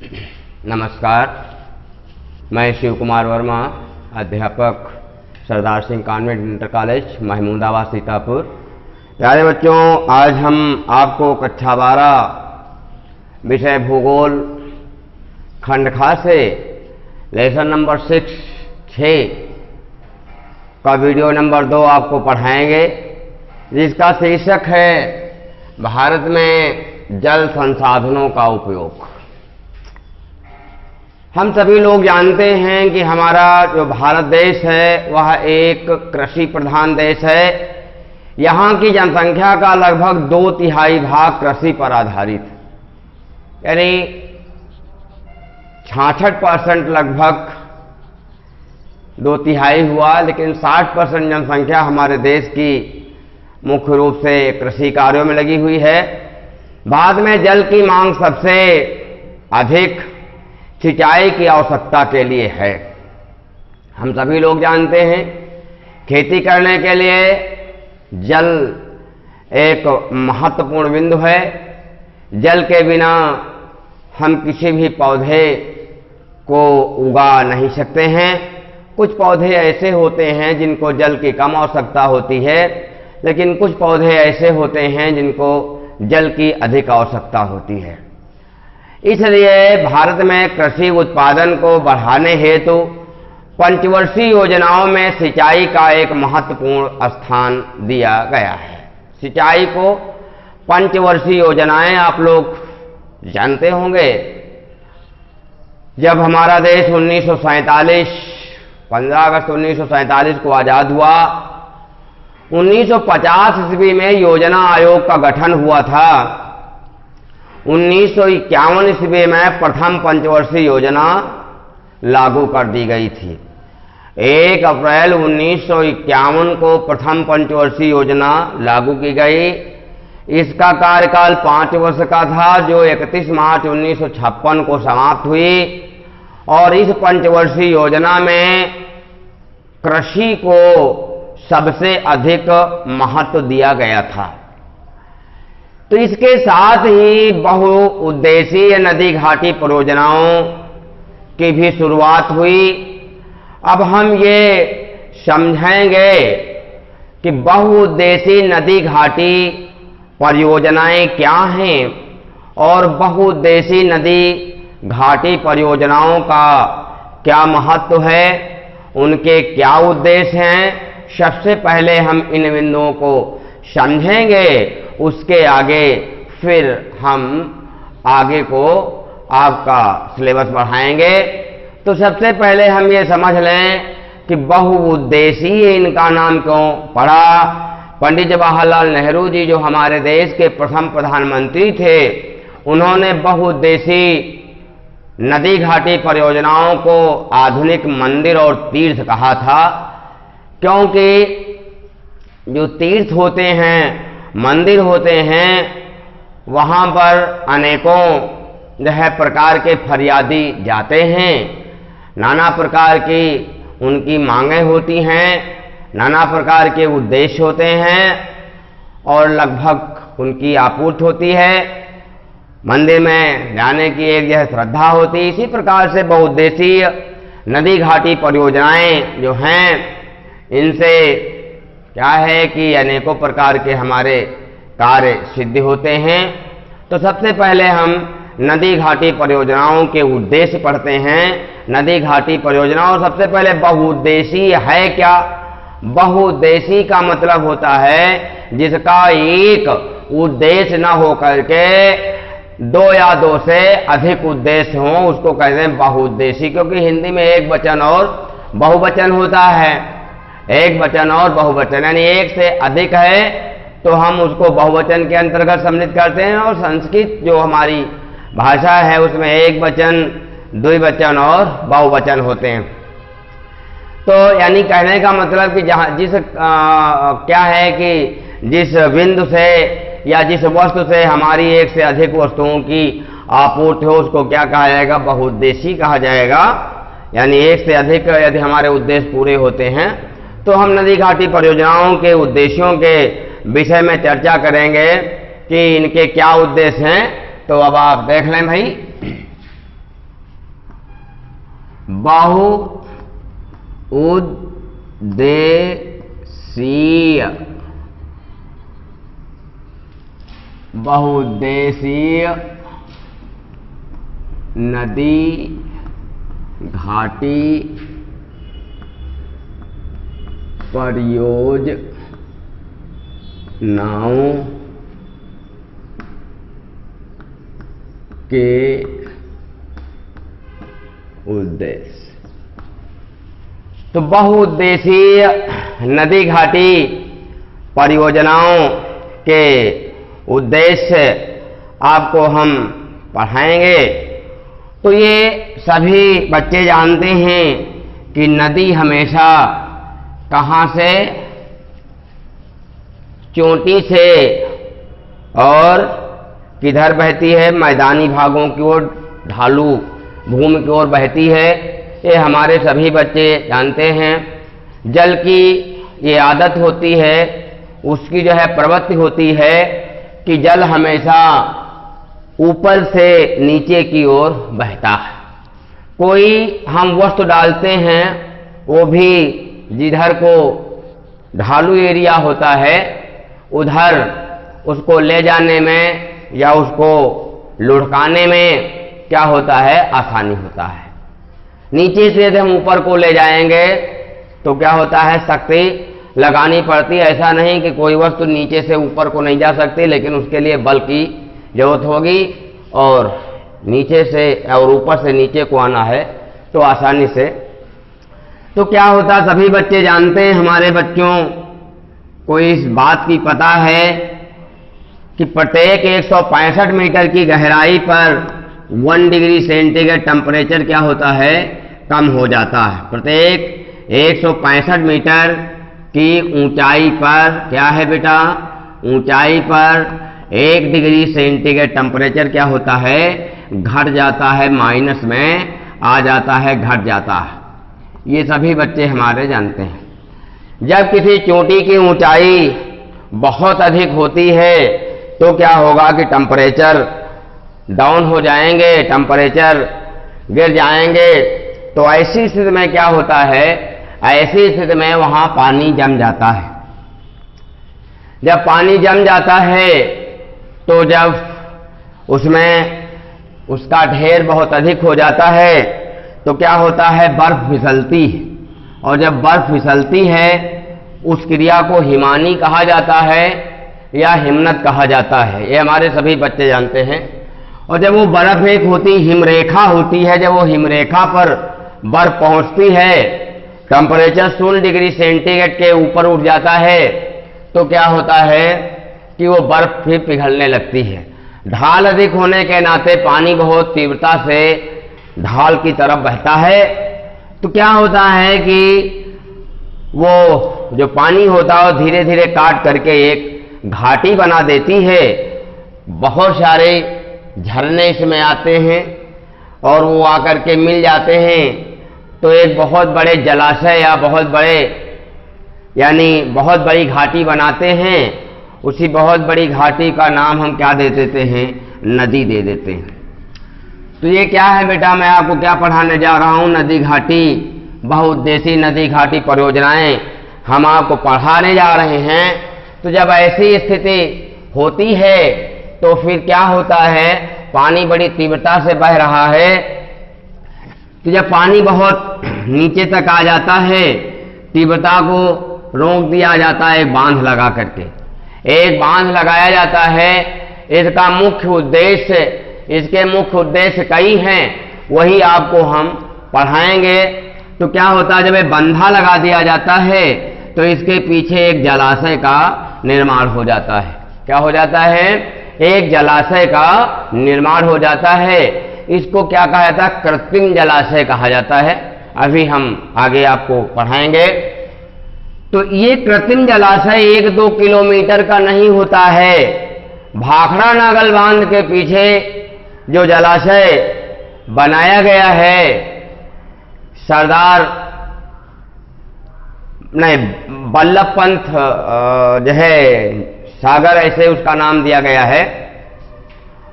नमस्कार, मैं शिव कुमार वर्मा, अध्यापक Sardar Singh convent inter college Mahmudabad Sitapur. प्यारे बच्चों, आज हम आपको कक्षा 12 विषय भूगोल खंड खा से लेसन नंबर 6 का वीडियो नंबर 2 आपको पढ़ाएंगे, जिसका शीर्षक है भारत में जल संसाधनों का उपयोग। हम सभी लोग जानते हैं कि हमारा जो भारत देश है वह एक कृषि प्रधान देश है। यहाँ की जनसंख्या का लगभग 2/3 भाग कृषि पर आधारित, यानी 66% लगभग 2/3 हुआ, लेकिन 60% जनसंख्या हमारे देश की मुख्य रूप से कृषि कार्यों में लगी हुई है। बाद में जल की मांग सबसे अधिक सिंचाई की आवश्यकता के लिए है। हम सभी लोग जानते हैं खेती करने के लिए जल एक महत्वपूर्ण बिंदु है। जल के बिना हम किसी भी पौधे को उगा नहीं सकते हैं। कुछ पौधे ऐसे होते हैं जिनको जल की कम आवश्यकता होती है, लेकिन कुछ पौधे ऐसे होते हैं जिनको जल की अधिक आवश्यकता होती है। इसलिए भारत में कृषि उत्पादन को बढ़ाने हेतु पंचवर्षीय योजनाओं में सिंचाई का एक महत्वपूर्ण स्थान दिया गया है। सिंचाई को पंचवर्षीय योजनाएं आप लोग जानते होंगे। जब हमारा देश 15 अगस्त 1947 को आजाद हुआ, 1950 ईस्वी में योजना आयोग का गठन हुआ था। 1951 ईस्वी में प्रथम पंचवर्षीय योजना लागू कर दी गई थी। 1 अप्रैल 1951 को प्रथम पंचवर्षीय योजना लागू की गई। इसका कार्यकाल 5 वर्ष का था, जो 31 मार्च 1956 को समाप्त हुई। और इस पंचवर्षीय योजना में कृषि को सबसे अधिक महत्व दिया गया था। तो इसके साथ ही बहुउद्देशीय नदी घाटी परियोजनाओं की भी शुरुआत हुई। अब हम ये समझेंगे कि बहुउद्देशीय नदी घाटी परियोजनाएं क्या हैं और बहुउद्देशीय नदी घाटी परियोजनाओं का क्या महत्व है, उनके क्या उद्देश्य हैं। सबसे पहले हम इन बिंदुओं को समझेंगे, उसके आगे फिर हम आगे को आपका सिलेबस बढ़ाएंगे। तो सबसे पहले हम ये समझ लें कि बहुउद्देशीय इनका नाम क्यों पड़ा। पंडित जवाहरलाल नेहरू जी, जो हमारे देश के प्रथम प्रधानमंत्री थे, उन्होंने बहुउद्देशीय नदी घाटी परियोजनाओं को आधुनिक मंदिर और तीर्थ कहा था, क्योंकि जो तीर्थ होते हैं, मंदिर होते हैं, वहाँ पर अनेकों प्रकार के फरियादी जाते हैं। नाना प्रकार की उनकी मांगें होती हैं, नाना प्रकार के उद्देश्य होते हैं और लगभग उनकी आपूर्ति होती है। मंदिर में जाने की एक यह श्रद्धा होती। इसी प्रकार से बहुउद्देशीय नदी घाटी परियोजनाएं जो हैं, इनसे क्या है कि अनेकों प्रकार के हमारे कार्य सिद्ध होते हैं। तो सबसे पहले हम नदी घाटी परियोजनाओं के उद्देश्य पढ़ते हैं। नदी घाटी परियोजनाओं सबसे पहले बहुउद्देशीय है क्या। बहुउद्देशीय का मतलब होता है जिसका एक उद्देश्य न हो करके 2 या 2 से अधिक उद्देश्य हो, उसको कहते हैं बहुउद्देशीय। क्योंकि हिंदी में एक वचन और बहुवचन होता है। एक वचन और बहुवचन, यानी एक से अधिक है तो हम उसको बहुवचन के अंतर्गत सम्मिलित करते हैं। और संस्कृत जो हमारी भाषा है उसमें एक वचन, द्विवचन और बहुवचन होते हैं। तो यानी कहने का मतलब कि जहाँ क्या है कि जिस बिंदु से या जिस वस्तु से हमारी एक से अधिक वस्तुओं की आपूर्ति हो, उसको क्या कहा जाएगा, बहुउद्देशीय कहा जाएगा। यानी एक से अधिक यदि हमारे उद्देश्य पूरे होते हैं तो हम नदी घाटी परियोजनाओं के उद्देश्यों के विषय में चर्चा करेंगे कि इनके क्या उद्देश्य हैं। तो अब आप देख लें भाई, बहुउद्देशीय नदी घाटी परियोजनाओं के उद्देश्य। तो बहुउद्देशीय नदी घाटी परियोजनाओं के उद्देश्य आपको हम पढ़ाएंगे। तो ये सभी बच्चे जानते हैं कि नदी हमेशा कहाँ से, चोटी से और किधर बहती है, मैदानी भागों की ओर, ढालू भूमि की ओर बहती है। ये हमारे सभी बच्चे जानते हैं। जल की ये आदत होती है, उसकी जो है प्रवृत्ति होती है कि जल हमेशा ऊपर से नीचे की ओर बहता है। कोई हम वस्तु डालते हैं, वो भी जिधर को ढालू एरिया होता है उधर उसको ले जाने में या उसको लुढ़काने में क्या होता है, आसानी होता है। नीचे से यदि हम ऊपर को ले जाएंगे तो क्या होता है, शक्ति लगानी पड़ती है। ऐसा नहीं कि कोई वस्तु नीचे से ऊपर को नहीं जा सकती, लेकिन उसके लिए बल की जरूरत होगी और नीचे से और ऊपर से नीचे को आना है तो आसानी से। तो क्या होता, सभी बच्चे जानते हैं, हमारे बच्चों को इस बात की पता है कि प्रत्येक 165 मीटर की गहराई पर 1 डिग्री सेंटीग्रेड टेम्परेचर क्या होता है, कम हो जाता है। प्रत्येक 165 मीटर की ऊंचाई पर क्या है बेटा, ऊंचाई पर 1 डिग्री सेंटीग्रेड टेम्परेचर क्या होता है, घट जाता है, माइनस में आ जाता है, घट जाता है। ये सभी बच्चे हमारे जानते हैं। जब किसी चोटी की ऊंचाई बहुत अधिक होती है तो क्या होगा कि टेम्परेचर डाउन हो जाएंगे, टेम्परेचर गिर जाएंगे। तो ऐसी स्थिति में क्या होता है, ऐसी स्थिति में वहां पानी जम जाता है। जब पानी जम जाता है तो जब उसमें उसका ढेर बहुत अधिक हो जाता है तो क्या होता है, बर्फ फिसलती है। और जब बर्फ फिसलती है उस क्रिया को हिमानी कहा जाता है या हिमनद कहा जाता है। ये हमारे सभी बच्चे जानते हैं। और जब वो बर्फ एक होती, हिमरेखा होती है, जब वो हिमरेखा पर बर्फ पहुंचती है, टेम्परेचर 0 डिग्री सेंटीग्रेड के ऊपर उठ जाता है तो क्या होता है कि वो बर्फ फिर पिघलने लगती है। ढाल अधिक होने के नाते पानी बहुत तीव्रता से ढाल की तरफ बहता है। तो क्या होता है कि वो जो पानी होता है वो धीरे धीरे काट करके एक घाटी बना देती है। बहुत सारे झरने इसमें आते हैं और वो आकर के मिल जाते हैं तो एक बहुत बड़े जलाशय या बहुत बड़े यानी बहुत बड़ी घाटी बनाते हैं। उसी बहुत बड़ी घाटी का नाम हम क्या दे देते हैं, नदी दे देते हैं। तो ये क्या है बेटा, मैं आपको क्या पढ़ाने जा रहा हूं, नदी घाटी, बहुउद्देशीय नदी घाटी परियोजनाएं हम आपको पढ़ाने जा रहे हैं। तो जब ऐसी स्थिति होती है तो फिर क्या होता है, पानी बड़ी तीव्रता से बह रहा है। तो जब पानी बहुत नीचे तक आ जाता है, तीव्रता को रोक दिया जाता है एक बांध लगा करके। एक बांध लगाया जाता है। इसका मुख्य उद्देश्य, इसके मुख्य उद्देश्य कई हैं, वही आपको हम पढ़ाएंगे। तो क्या होता है, जब ये बंधा लगा दिया जाता है तो इसके पीछे एक जलाशय का निर्माण हो जाता है। क्या हो जाता है, एक जलाशय का निर्माण हो जाता है। इसको क्या कहा जाता है, कृत्रिम जलाशय कहा जाता है। अभी हम आगे आपको पढ़ाएंगे। तो ये कृत्रिम जलाशय 1-2 किलोमीटर का नहीं होता है। भाखड़ा नागल बांध के पीछे जो जलाशय बनाया गया है, सरदार नहीं बल्लभ पंत जो है सागर, ऐसे उसका नाम दिया गया है,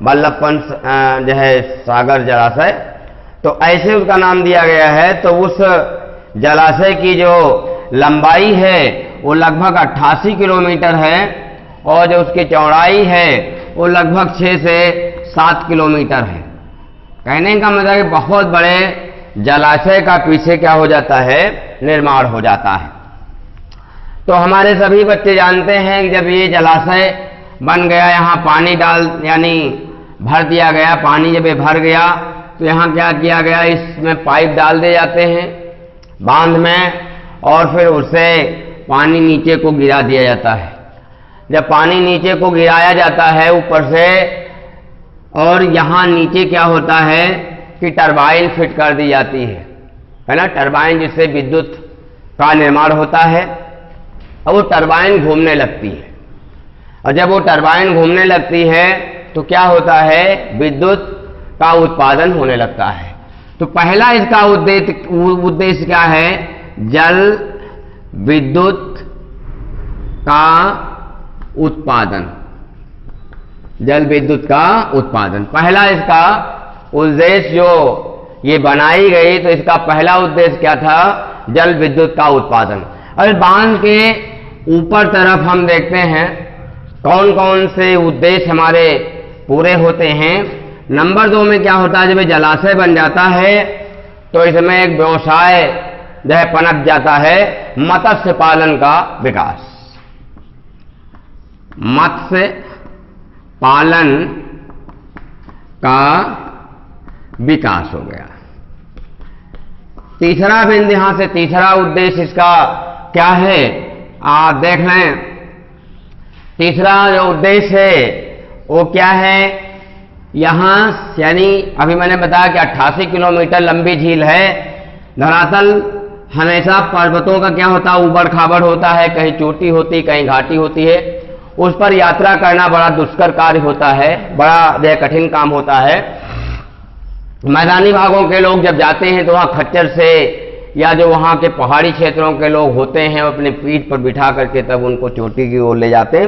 बल्लभ पंत जो है सागर जलाशय। तो ऐसे उसका नाम दिया गया है। तो उस जलाशय की जो लंबाई है वो लगभग 88 किलोमीटर है और जो उसकी चौड़ाई है वो लगभग 6 से 7 किलोमीटर है। कहने का मतलब है बहुत बड़े जलाशय का पीछे क्या हो जाता है, निर्माण हो जाता है। तो हमारे सभी बच्चे जानते हैं कि जब ये जलाशय बन गया, यहाँ पानी डाल यानी भर दिया गया, पानी जब ये भर गया तो यहाँ क्या किया गया, इसमें पाइप डाल दिए जाते हैं बांध में और फिर उससे पानी नीचे को गिरा दिया जाता है। जब पानी नीचे को गिराया जाता है ऊपर से, और यहाँ नीचे क्या होता है कि टरबाइन फिट कर दी जाती है ना, टरबाइन जिससे विद्युत का निर्माण होता है। और वो टरबाइन घूमने लगती है, और जब वो टरबाइन घूमने लगती है तो क्या होता है, विद्युत का उत्पादन होने लगता है। तो पहला इसका उद्देश्य क्या है, जल विद्युत का उत्पादन, जल विद्युत का उत्पादन पहला इसका उद्देश्य जो ये बनाई गई। तो इसका पहला उद्देश्य क्या था, जल विद्युत का उत्पादन। और बांध के ऊपर तरफ हम देखते हैं कौन कौन से उद्देश्य हमारे पूरे होते हैं। नंबर 2 में क्या होता है, जब जलाशय बन जाता है तो इसमें एक व्यवसाय जो है पनप जाता है, मत्स्य पालन का विकास। मत्स्य पालन का विकास हो गया। तीसरा बिंदु, यहां से तीसरा उद्देश्य इसका क्या है, आप देख लें। तीसरा जो उद्देश्य है वो क्या है, यहां यानी अभी मैंने बताया कि 88 किलोमीटर लंबी झील है। धरातल हमेशा पर्वतों का क्या होता है, ऊबड़ खाबड़ होता है, कहीं चोटी होती कहीं घाटी होती है। उस पर यात्रा करना बड़ा दुष्कर कार्य होता है, बड़ा कठिन काम होता है। मैदानी भागों के लोग जब जाते हैं तो वहां खच्चर से या जो वहां के पहाड़ी क्षेत्रों के लोग होते हैं अपने पीठ पर बिठा करके तब उनको चोटी की ओर ले जाते हैं।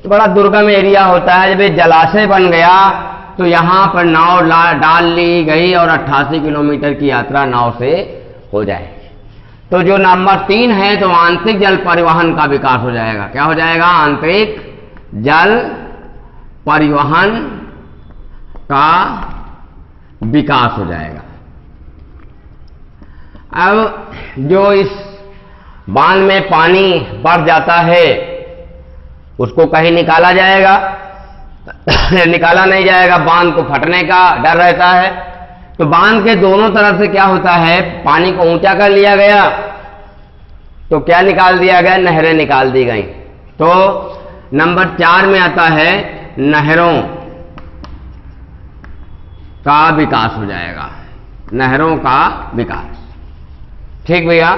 तो बड़ा दुर्गम एरिया होता है। जब ये जलाशय बन गया तो यहां पर नाव डाल ली गई और 88 किलोमीटर की यात्रा नाव से हो जाएगी। तो जो नंबर 3 है, तो आंतरिक जल परिवहन का विकास हो जाएगा। क्या हो जाएगा, आंतरिक जल परिवहन का विकास हो जाएगा। अब जो इस बांध में पानी बढ़ जाता है उसको कहीं निकाला जाएगा, निकाला नहीं जाएगा, बांध को फटने का डर रहता है। तो बांध के दोनों तरफ से क्या होता है, पानी को ऊंचा कर लिया गया तो क्या निकाल दिया गया, नहरें निकाल दी गई। तो नंबर 4 में आता है नहरों का विकास हो जाएगा, नहरों का विकास। ठीक भैया।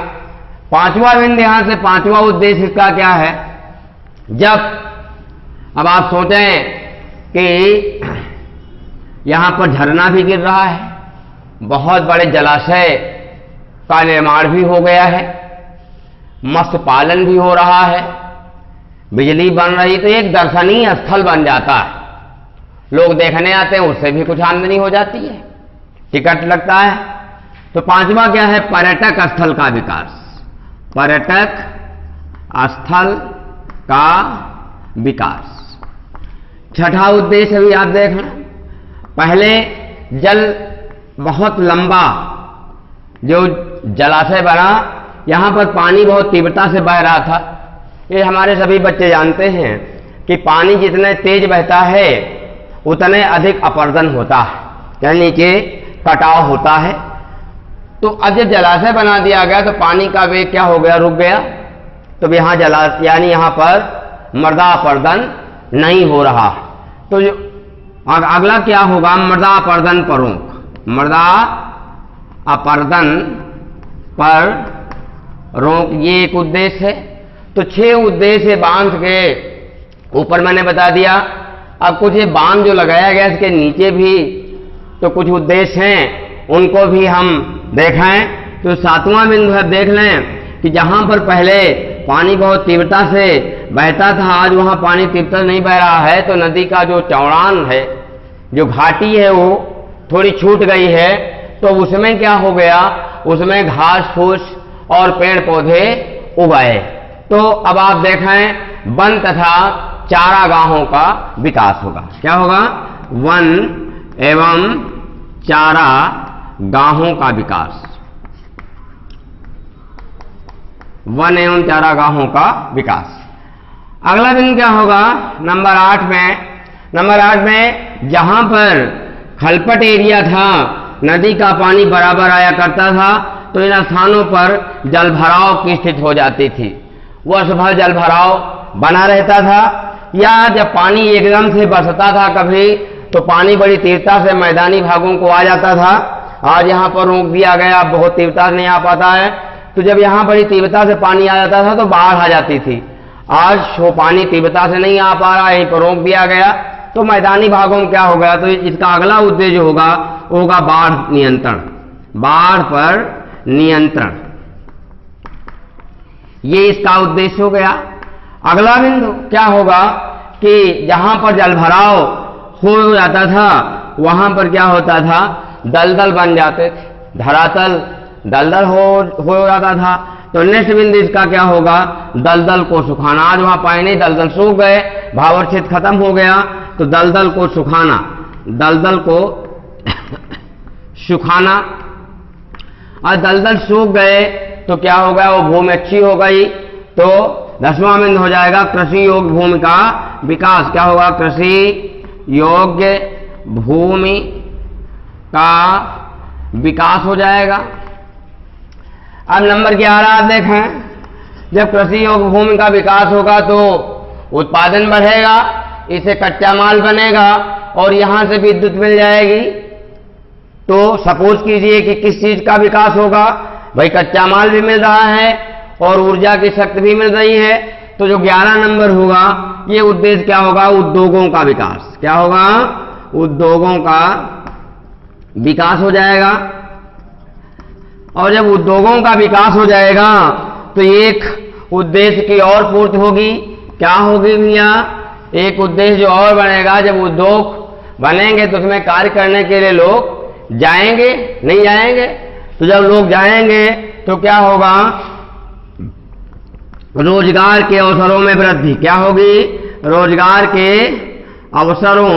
5वां बिंदु, यहां से 5वां उद्देश्य इसका क्या है, जब अब आप सोचें कि यहां पर झरना भी गिर रहा है, बहुत बड़े जलाशय का निर्माण भी हो गया है, मत्स्य पालन भी हो रहा है, बिजली बन रही, तो एक दर्शनीय स्थल बन जाता है। लोग देखने आते हैं, उससे भी कुछ आमदनी हो जाती है, टिकट लगता है। तो 5वां क्या है, पर्यटक स्थल का विकास, पर्यटक स्थल का विकास। 6ठा उद्देश्य अभी आप देख लें। पहले जल बहुत लंबा जो जलाशय बना, यहां पर पानी बहुत तीव्रता से बह रहा था। ये हमारे सभी बच्चे जानते हैं कि पानी जितने तेज बहता है उतने अधिक अपरदन होता है, यानी नीचे कटाव होता है। तो अब जब जलाशय बना दिया गया तो पानी का वेग क्या हो गया, रुक गया। तो यहां जलाशय यानी यहां पर मृदा अपरदन नहीं हो रहा। तो अगला क्या होगा, मृदा अपरदन पर रोक, मृदा अपरदन पर रोक, ये एक उद्देश्य है। तो 6 उद्देश्य बांध के ऊपर मैंने बता दिया। अब कुछ ये बांध जो लगाया गया इसके नीचे भी तो कुछ उद्देश्य हैं, उनको भी हम देखें। तो 7वां बिंदु है, देख लें कि जहां पर पहले पानी बहुत तीव्रता से बहता था, आज वहां पानी तीव्रता नहीं बह रहा है। तो नदी का जो चौड़ान है, जो घाटी है, वो थोड़ी छूट गई है। तो उसमें क्या हो गया, उसमें घास फूस और पेड़ पौधे उगाए। तो अब आप देखें वन तथा चारागाहों का विकास होगा। क्या होगा? वन एवं चारागाहों का विकास, वन एवं चारागाहों का विकास। अगला बिंदु क्या होगा? नंबर 8 में, नंबर 8 में जहां पर खलपट एरिया था, नदी का पानी बराबर आया करता था, तो इन स्थानों पर जल भराव की स्थिति हो जाती थी। वर्ष भर जल भराव बना रहता था, या जब पानी एकदम से बरसता था कभी, तो पानी बड़ी तीव्रता से मैदानी भागों को आ जाता था। आज यहाँ पर रोक दिया गया, बहुत तीव्रता से नहीं आ पाता है। तो जब यहाँ बड़ी तीव्रता से पानी आ जाता था तो बाढ़ आ जाती थी। आज वो पानी तीव्रता से नहीं आ पा रहा, यहीं पर रोक दिया गया, तो मैदानी भागों में क्या हो गया? तो इसका अगला उद्देश्य होगा बाढ़ नियंत्रण, बाढ़ पर नियंत्रण, ये इसका उद्देश्य हो गया। अगला बिंदु क्या होगा कि जहां पर जलभराव हो जाता था, वहां पर क्या होता था? दलदल बन जाते थे, धरातल दलदल हो जाता था। तो नेक्स्ट बिंदु इसका क्या होगा? दलदल को सुखाना। आज वहां पानी नहीं, दलदल सूख गए, भावर क्षेत्र खत्म हो गया, तो दलदल को सुखाना, दलदल को सुखाना। और दलदल सूख गए तो क्या हो गया? वो भूमि अच्छी हो गई। तो 10वां बिंदु हो जाएगा कृषि योग्य भूमि का विकास। क्या होगा? कृषि योग्य भूमि का विकास हो जाएगा। अब नंबर 11 आप देखें, जब कृषि योग्य भूमि का विकास होगा तो उत्पादन बढ़ेगा, इससे कच्चा माल बनेगा और यहां से विद्युत मिल जाएगी। तो सपोज कीजिए कि किस चीज का विकास होगा? भाई कच्चा माल भी मिल रहा है और ऊर्जा की शक्ति भी मिल रही है। तो जो 11 नंबर होगा, ये उद्देश्य क्या होगा? उद्योगों का विकास। क्या होगा? उद्योगों का विकास हो जाएगा। और जब उद्योगों का विकास हो जाएगा तो एक उद्देश्य की और पूर्ति होगी। क्या होगी भैया? एक उद्देश्य जो और बनेगा, जब उद्योग बनेंगे तो उसमें कार्य करने के लिए लोग जाएंगे, नहीं जाएंगे? तो जब लोग जाएंगे तो क्या होगा? रोजगार के अवसरों में वृद्धि। क्या होगी? रोजगार के अवसरों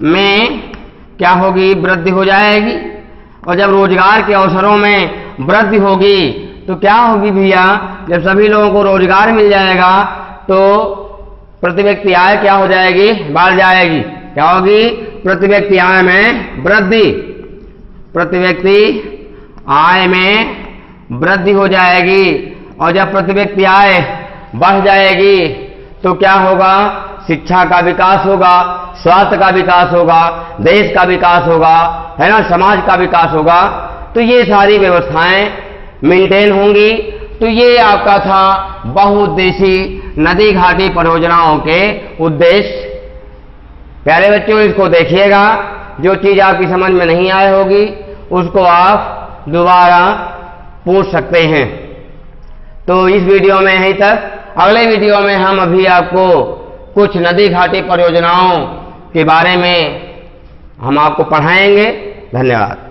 में क्या होगी? वृद्धि हो जाएगी। और जब रोजगार के अवसरों में वृद्धि होगी तो क्या होगी भैया? जब सभी लोगों को रोजगार मिल जाएगा तो प्रति व्यक्ति आय क्या हो जाएगी? बढ़ जाएगी। क्या होगी? प्रति व्यक्ति आय में वृद्धि, प्रति व्यक्ति आय में वृद्धि हो जाएगी। और जब प्रति व्यक्ति आय बढ़ जाएगी तो क्या होगा? शिक्षा का विकास होगा, स्वास्थ्य का विकास होगा, देश का विकास होगा, है ना, समाज का विकास होगा। तो ये सारी व्यवस्थाएं मेंटेन होंगी। तो ये आपका था बहुउद्देशीय नदी घाटी परियोजनाओं के उद्देश्य। प्यारे बच्चों, इसको देखिएगा, जो चीज आपकी समझ में नहीं आई होगी उसको आप दोबारा पूछ सकते हैं। तो इस वीडियो में यहीं तक। अगले वीडियो में हम अभी आपको कुछ नदी घाटी परियोजनाओं के बारे में हम आपको पढ़ाएंगे। धन्यवाद।